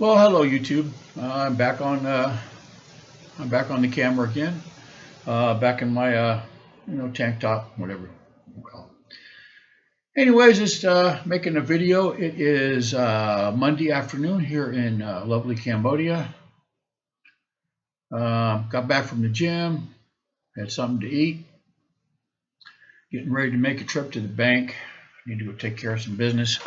Well, hello YouTube. I'm back on the camera again. Back in my tank top, whatever you call it. Anyways, just making a video. It is Monday afternoon here in lovely Cambodia. Got back from the gym, had something to eat. Getting ready to make a trip to the bank. Need to go take care of some business.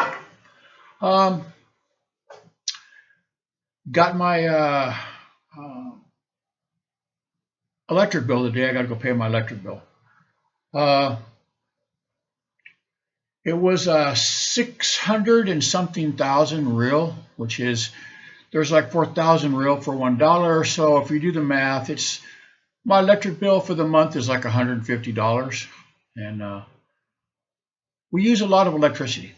Got my electric bill today. I got to go pay my electric bill. It was 600 and something thousand real, which is there's like 4,000 real for $1. So if you do the math, it's my electric bill for the month is like $150, and we use a lot of electricity.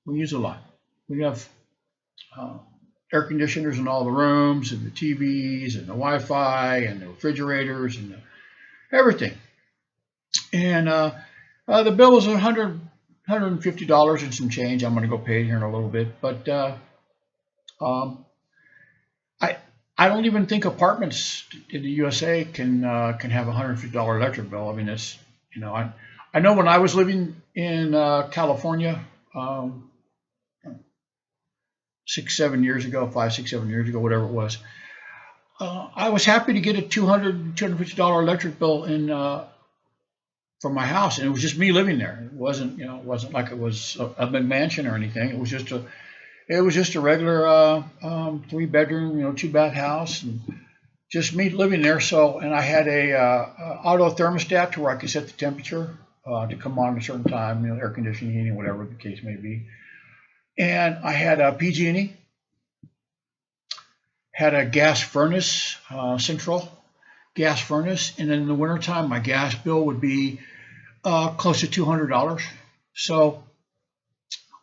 We use a lot. We have air conditioners in all the rooms, and the TVs, and the Wi-Fi, and the refrigerators, and everything. And the bill was $150 and some change. I'm going to go pay it here in a little bit. But I don't even think apartments in the USA can have a $150 electric bill. I mean, it's, I know when I was living in California, 5, 6, 7 years ago, whatever it was, I was happy to get a $250 electric bill in from my house, and it was just me living there. It wasn't, it wasn't like it was a big mansion or anything. It was just a regular 3-bedroom, 2-bath house, and just me living there. So, and I had a auto thermostat to where I could set the temperature to come on at a certain time, air conditioning, heating, whatever the case may be. And I had a PG&E, had a gas furnace, central gas furnace, and then in the wintertime, my gas bill would be close to $200. So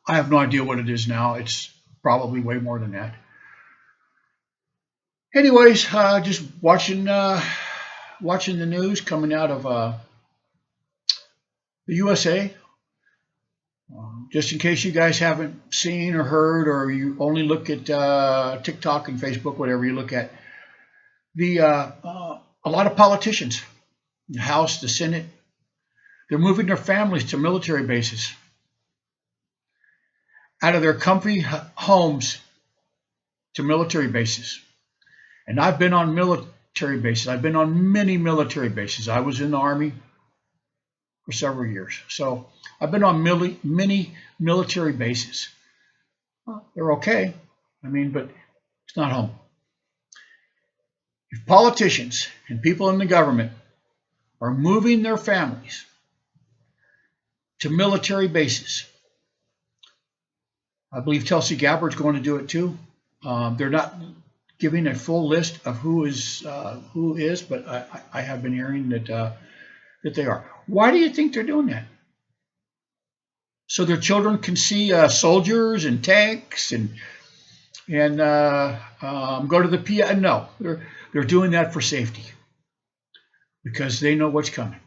I have no idea what it is now. It's probably way more than that. Anyways, just watching the news coming out of the USA. Just in case you guys haven't seen or heard, or you only look at TikTok and Facebook, whatever you look at, a lot of politicians, the House, the Senate, they're moving their families to military bases, out of their comfy homes to military bases. And I've been on military bases. I've been on many military bases. I was in the Army for several years. So I've been on many military bases. Well, they're okay. I mean, but it's not home. If politicians and people in the government are moving their families to military bases, I believe Tulsi Gabbard's going to do it too. They're not giving a full list of who is, but I have been hearing that they are. Why do you think they're doing that? So their children can see soldiers and tanks and go to the PI? No, they're doing that for safety because they know what's coming.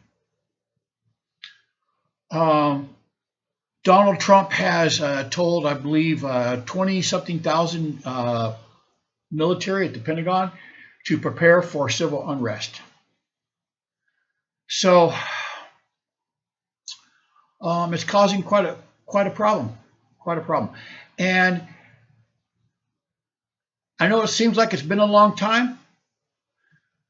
Donald Trump has told, I believe, 20-something thousand military at the Pentagon to prepare for civil unrest. So it's causing quite a problem, And I know it seems like it's been a long time,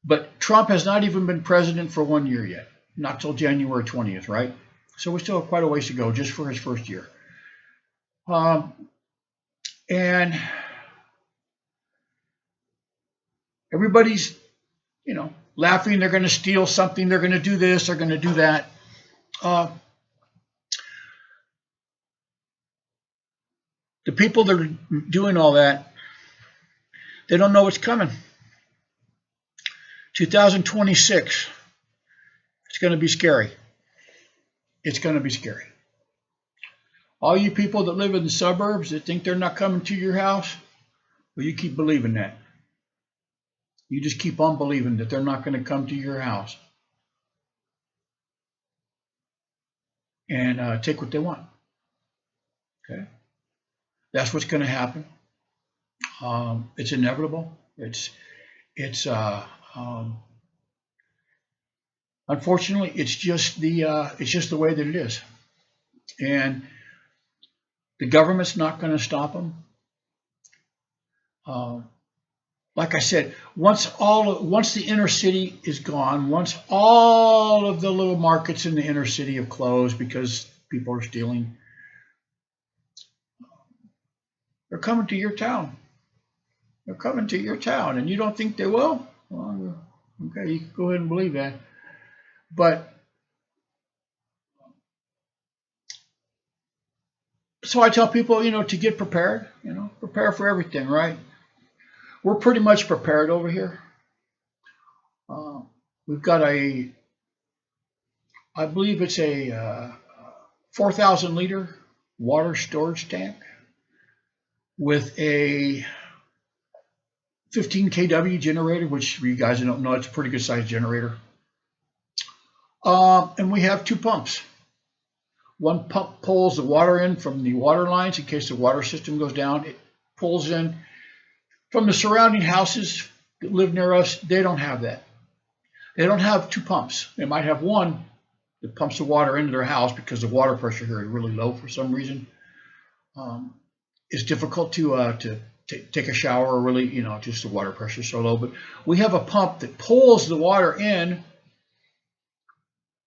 but Trump has not even been president for 1 year yet, not till January 20th, right? So we still have quite a ways to go just for his first year. And everybody's, laughing. They're going to steal something. They're going to do this. They're going to do that. The people that are doing all that, they don't know what's coming. 2026, it's going to be scary. It's going to be scary. All you people that live in the suburbs that think they're not coming to your house, well, you keep believing that. You just keep on believing that they're not going to come to your house and take what they want. Okay? That's what's going to happen. It's inevitable. It's unfortunately, it's just the way that it is, and the government's not going to stop them. Like I said, once the inner city is gone, once all of the little markets in the inner city have closed because people are stealing, they're coming to your town. They're coming to your town, and you don't think they will? Well, okay, you can go ahead and believe that. But so I tell people, to get prepared, prepare for everything, right? We're pretty much prepared over here. We've got I believe it's a 4,000 liter water storage tank with a 15 kW generator, which you guys don't know, it's a pretty good sized generator. And we have 2 pumps. One pump pulls the water in from the water lines in case the water system goes down. It pulls in from the surrounding houses that live near us. They don't have that. They don't have 2 pumps. They might have one that pumps the water into their house because the water pressure here is really low for some reason. It's difficult to take a shower, or really, just the water pressure is so low. But we have a pump that pulls the water in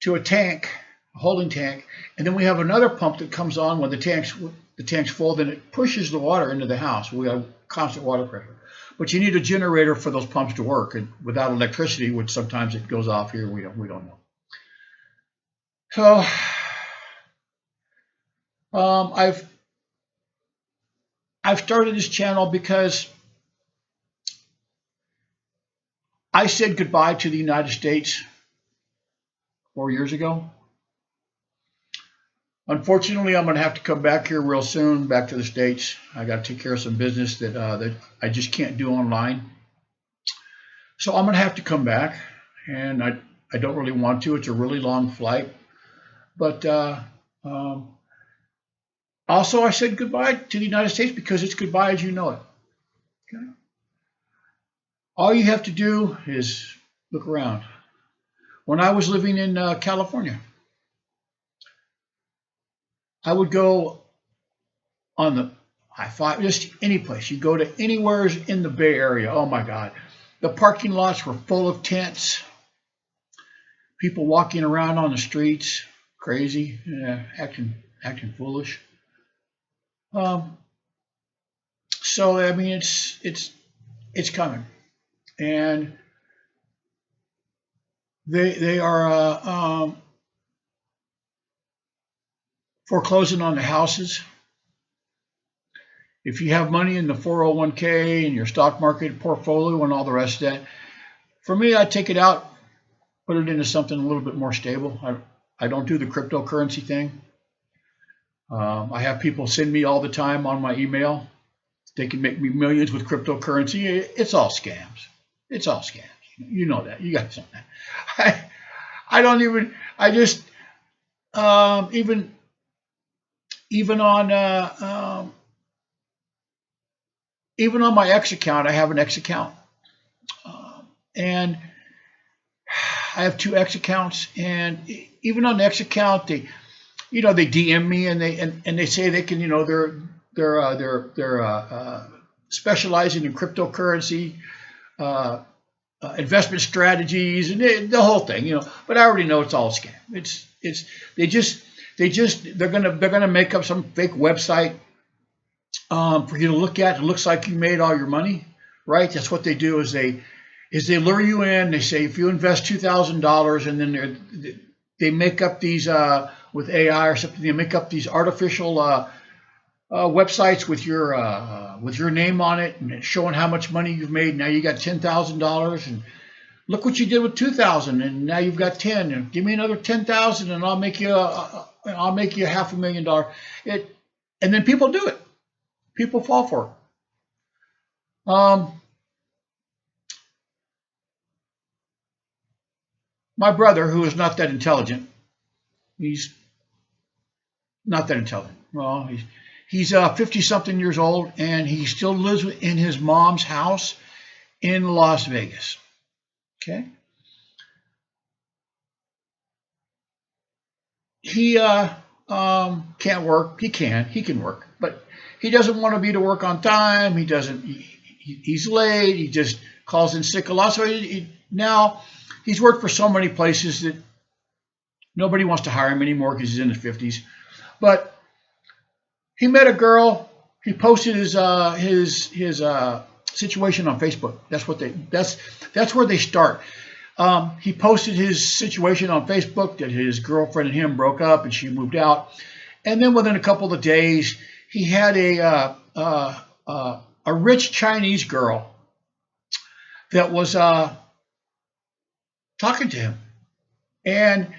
to a tank, a holding tank, and then we have another pump that comes on when the tank's full. Then it pushes the water into the house. We have constant water pressure. But you need a generator for those pumps to work, and without electricity, which sometimes it goes off here, we don't know. So I've started this channel because I said goodbye to the United States 4 years ago. Unfortunately, I'm going to have to come back here real soon, back to the States. I got to take care of some business that I just can't do online. So I'm going to have to come back, and I don't really want to. It's a really long flight. But also, I said goodbye to the United States because it's goodbye as you know it. Okay? All you have to do is look around. When I was living in California, I would go on the I-5, just any place. You go to anywhere in the Bay Area. Oh my God. The parking lots were full of tents. People walking around on the streets, crazy, acting foolish. So I mean, it's coming, and they are foreclosing on the houses. If you have money in the 401k and your stock market portfolio and all the rest of that, for me, I take it out, put it into something a little bit more stable. I don't do the cryptocurrency thing. I have people send me all the time on my email. They can make me millions with cryptocurrency. It's all scams. It's all scams. You know that. You guys know that. I don't even. I just even on my X account. I have an X account, and I have 2 X accounts. And even on the X account, they DM me and they say they can, they're specializing in cryptocurrency, investment strategies, and the whole thing, But I already know it's all a scam. They're gonna make up some fake website for you to look at. It looks like you made all your money, right? That's what they do. Is they lure you in. They say if you invest $2,000, and then they make up these with AI or something. They make up these artificial websites with your name on it, and it's showing how much money you've made. Now you got $10,000, and look what you did with 2,000, and now you've got 10. And give me another 10,000, and I'll make you $500,000. And then people do it. People fall for it. My brother, who is not that intelligent, he's not that intelligent. Well, He's 50-something years old, and he still lives in his mom's house in Las Vegas. Okay. He can't work. He can work, but he doesn't want to be to work on time. He doesn't. He's late. He just calls in sick a lot. So now he's worked for so many places that nobody wants to hire him anymore because he's in his 50s. But he met a girl. He posted his situation on Facebook. That's where they start. He posted his situation on Facebook that his girlfriend and him broke up and she moved out. And then within a couple of days, he had a rich Chinese girl that was talking to him. And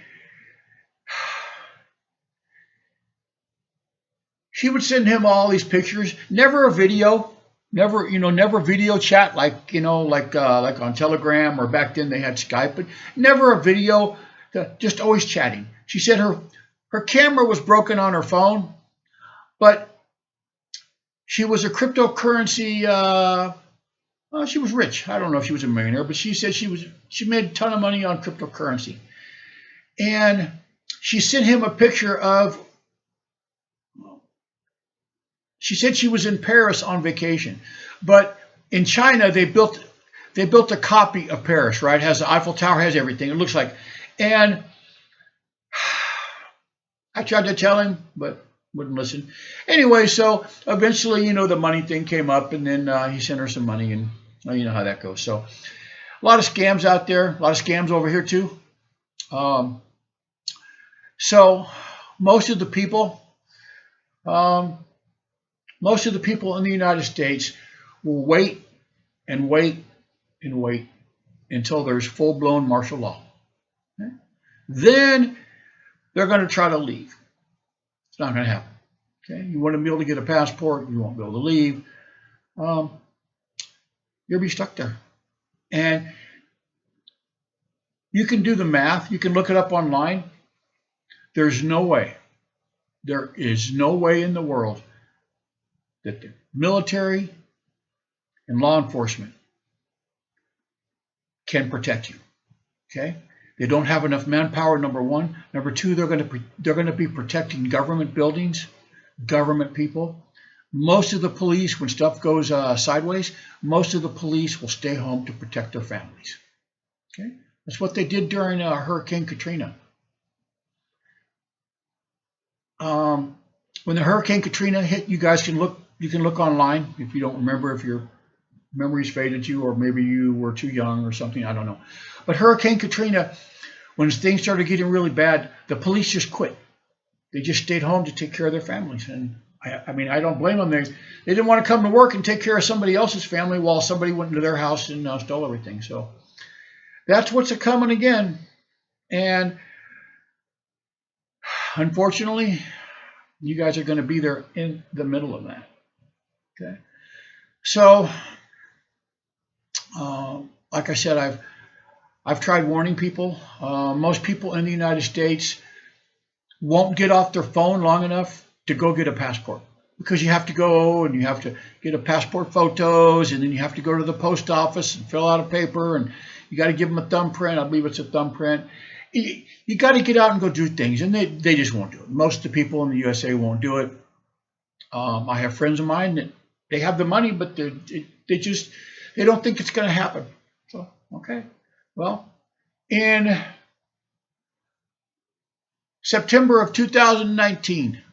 she would send him all these pictures, never a video. Never video chat like on Telegram, or back then they had Skype, but never a video, just always chatting. She said her camera was broken on her phone, but she was a cryptocurrency, she was rich. I don't know if she was a millionaire, but she said she made a ton of money on cryptocurrency. And she sent him a picture of, she said she was in Paris on vacation, but in China they built a copy of Paris, right? It has the Eiffel Tower, has everything. It looks like, and I tried to tell him, but wouldn't listen. Anyway, so eventually, the money thing came up, and then he sent her some money, and you know how that goes. So a lot of scams out there, a lot of scams over here too. So most of the people in the United States will wait and wait and wait until there's full-blown martial law. Okay? Then they're going to try to leave. It's not going to happen. Okay? You want to be able to get a passport, you won't be able to leave. You'll be stuck there. And you can do the math. You can look it up online. There is no way in the world that the military and law enforcement can protect you. Okay? They don't have enough manpower, number one. Number two, they're going to be protecting government buildings, government people. Most of the police, when stuff goes sideways, most of the police will stay home to protect their families. Okay? That's what they did during Hurricane Katrina. When the Hurricane Katrina hit, you guys can look online if you don't remember, if your memories faded you, or maybe you were too young or something, I don't know. But Hurricane Katrina, when things started getting really bad, the police just quit. They just stayed home to take care of their families. And I mean, I don't blame them. They didn't want to come to work and take care of somebody else's family while somebody went into their house and stole everything. So that's what's coming again. And unfortunately, you guys are going to be there in the middle of that. Okay. So, like I said, I've tried warning people. Most people in the United States won't get off their phone long enough to go get a passport, because you have to go and you have to get a passport photos, and then you have to go to the post office and fill out a paper, and you got to give them a thumbprint. I believe it's a thumbprint. You got to get out and go do things, and they just won't do it. Most of the people in the USA won't do it. I have friends of mine that they have the money, but they don't think it's going to happen. So, okay. Well, in September of 2019,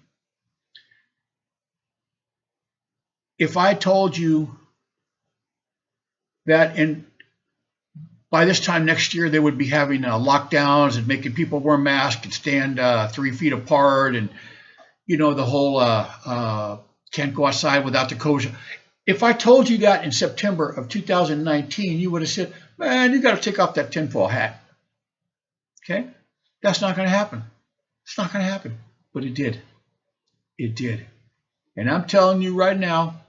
if I told you that by this time next year they would be having lockdowns and making people wear masks and stand 3 feet apart, and the whole can't go outside without the COVID. If I told you that in September of 2019, you would have said, man, you got to take off that tinfoil hat. Okay? That's not going to happen. It's not going to happen. But it did. It did. And I'm telling you right now,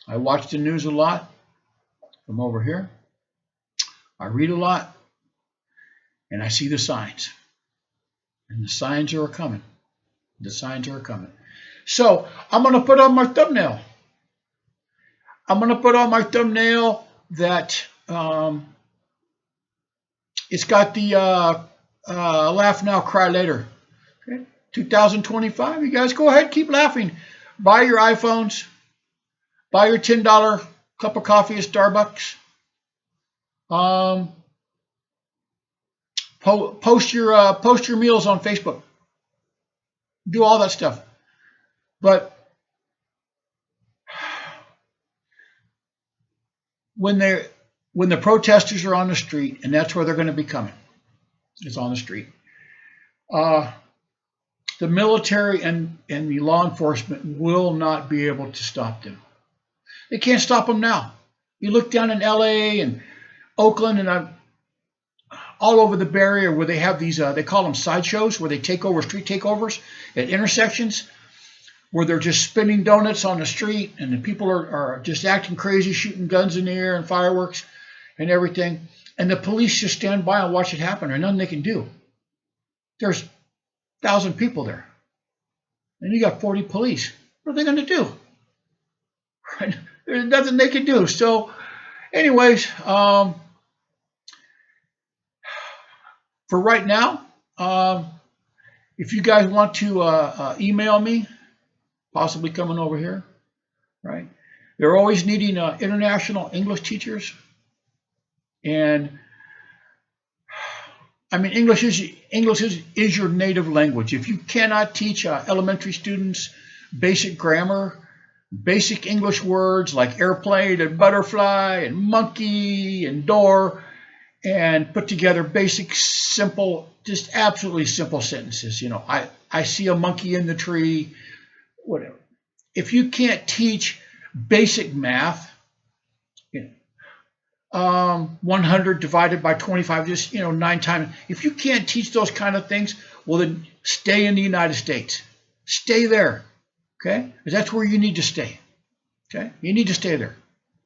I watch the news a lot from over here. I read a lot. And I see the signs. And the signs are coming. The signs are coming. So I'm going to put on my thumbnail. I'm going to put on my thumbnail that it's got the laugh now, cry later. Okay. 2025. You guys go ahead, keep laughing. Buy your iPhones. Buy your $10 cup of coffee at Starbucks. Post your meals on Facebook. Do all that stuff. But when the protesters are on the street, and that's where they're going to be coming, it's on the street. The military and the law enforcement will not be able to stop them. They can't stop them now. You look down in LA and Oakland and all over the Bay Area where they have these, they call them sideshows, where they take over, street takeovers at intersections, where they're just spinning donuts on the street and the people are just acting crazy, shooting guns in the air and fireworks and everything. And the police just stand by and watch it happen. There's nothing they can do. There's 1,000 people there. And you got 40 police. What are they going to do? Right? There's nothing they can do. So anyways, for right now, if you guys want to email me, possibly coming over here, right? They're always needing international English teachers. And I mean, English is your native language. If you cannot teach elementary students basic grammar, basic English words like airplane and butterfly and monkey and door, and put together basic, simple, just absolutely simple sentences. You know, I see a monkey in the tree, whatever. If you can't teach basic math, 100 divided by 25, just 9 times. If you can't teach those kind of things, well then stay in the United States. Stay there, okay? Because that's where you need to stay. Okay, you need to stay there.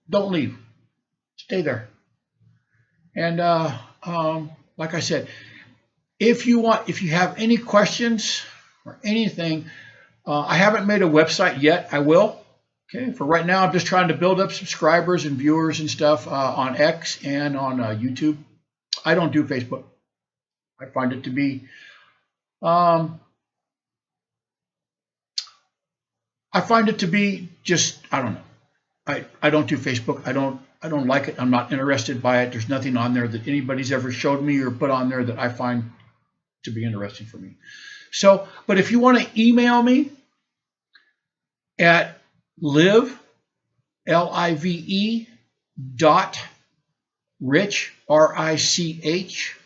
Don't leave. Stay there. And like I said, if you have any questions or anything, I haven't made a website yet. I will. Okay, for right now, I'm just trying to build up subscribers and viewers and stuff on X and on YouTube. I don't do Facebook. I find it to be, just, I don't know. I don't do Facebook. I don't like it. I'm not interested by it. There's nothing on there that anybody's ever showed me or put on there that I find to be interesting for me. So, but if you want to email me at live, L-I-V-E, .rich, R-I-C-H,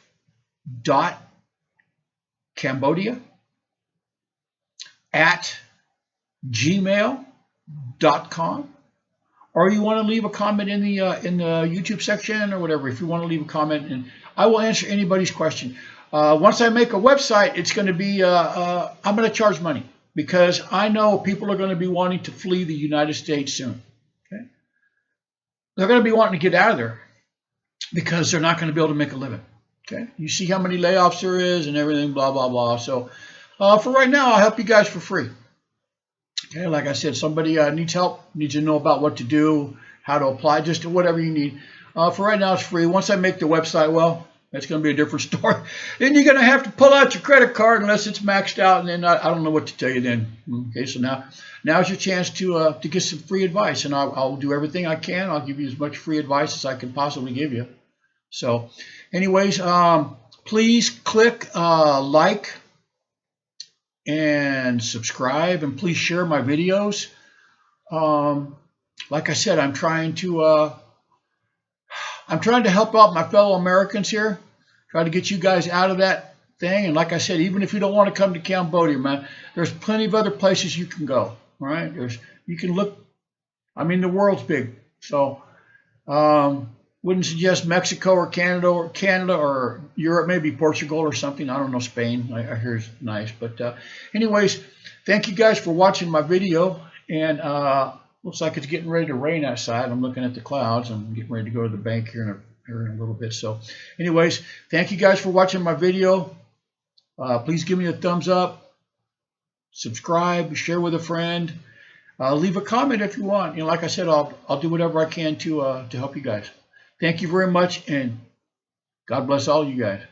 .Cambodia, at gmail.com, or you want to leave a comment in the YouTube section or whatever. If you want to leave a comment, and I will answer anybody's question. Once I make a website, it's going to be, I'm going to charge money, because I know people are going to be wanting to flee the United States soon. Okay? They're going to be wanting to get out of there because they're not going to be able to make a living. Okay? You see how many layoffs there is and everything, blah, blah, blah. So for right now, I'll help you guys for free. Okay? Like I said, somebody needs help, needs to know about what to do, how to apply, just whatever you need. For right now, it's free. Once I make the website, well, that's going to be a different story. Then you're going to have to pull out your credit card unless it's maxed out, and then I don't know what to tell you then. Okay, so now's your chance to get some free advice, and I'll do everything I can. I'll give you as much free advice as I can possibly give you. So, anyways, please click like and subscribe, and please share my videos. Like I said, I'm trying to help out my fellow Americans here, try to get you guys out of that thing. And like I said, even if you don't want to come to Cambodia, man, there's plenty of other places you can go, right? You can look, I mean, the world's big. So wouldn't suggest Mexico or Canada or Europe, maybe Portugal or something. I don't know, Spain, I hear is nice. But anyways, thank you guys for watching my video. And looks like it's getting ready to rain outside. I'm looking at the clouds. I'm getting ready to go to the bank here in a little bit. So anyways, thank you guys for watching my video. Please give me a thumbs up. subscribe, share with a friend, leave a comment if you want. Like I said, I'll do whatever I can to help you guys. Thank you very much, and God bless all you guys.